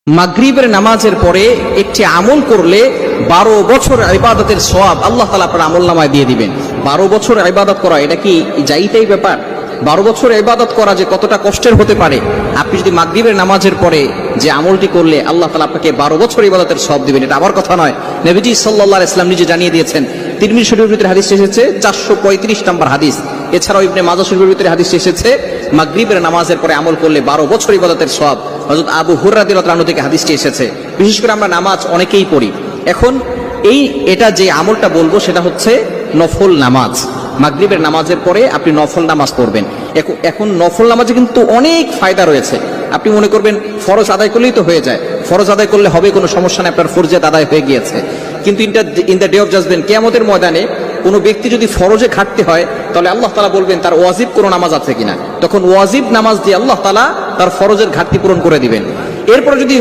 মাগরিবের নামাজের পরে একটি আমল করলে 12 বছর ইবাদতের সওয়াব আল্লাহ তাআলা আপনার আমলনামায় দিয়ে দিবেন। 12 বছর ইবাদত করা এটা কি যাইতেই ব্যাপার? 12 বছর ইবাদত করা যে কতটা কষ্টের হতে পারে, আপনি যদি মাগরিবের নামাজের পরে যে আমলটি করলে আল্লাহ তাআলা আপনাকে 12 বছর ইবাদতের সওয়াব দিবেন, এটা আমার কথা নয়। নবীজি সাল্লাল্লাহু আলাইহি ওয়াসাল্লাম নিজে জানিয়ে দিয়েছেন। তিরমিজি শরীফের ভিতরে হাদিস এসেছে 435 নম্বর হাদিস। এছাড়াও ইবনে মাজাহ শরীফের ভিতরে হাদিস এসেছে মাগরিবের নামাজের পরে আমল করলে 12 বছর ইবাদতের সওয়াব। হযরত আবু হুরায়রা রাদিয়াল্লাহু আনহু থেকে হাদিসটি এসেছে। বিশেষ করে আমরা নামাজ অনেকেই পড়ি। এখন এটা যে আমলটা বলবো সেটা হচ্ছে নফল নামাজ। মাগরিবের নামাজের পরে আপনি নফল নামাজ পড়বেন। এখন নফল নামাজে কিন্তু অনেক ফায়দা রয়েছে। আপনি মনে করবেন ফরজ আদায় করলেই তো হয়ে যায়, ফরজ আদায় করলে হবে, কোনো সমস্যা নেই, আপনার ফরজিয়াত আদায় হয়ে গিয়েছে। কিন্তু in the day of judgement, কিয়ামতের ময়দানে কোনো ব্যক্তি যদি ফরজে ঘাটতি হয়, তাহলে আল্লাহ তাআলা বলবেন তার ওয়াজিব কোনো নামাজ আছে কিনা। তখন ওয়াজিব নামাজ দিয়ে আল্লাহ তাআলা তার ফরজের ঘাটতি পূরণ করে দিবেন। এরপরে যদি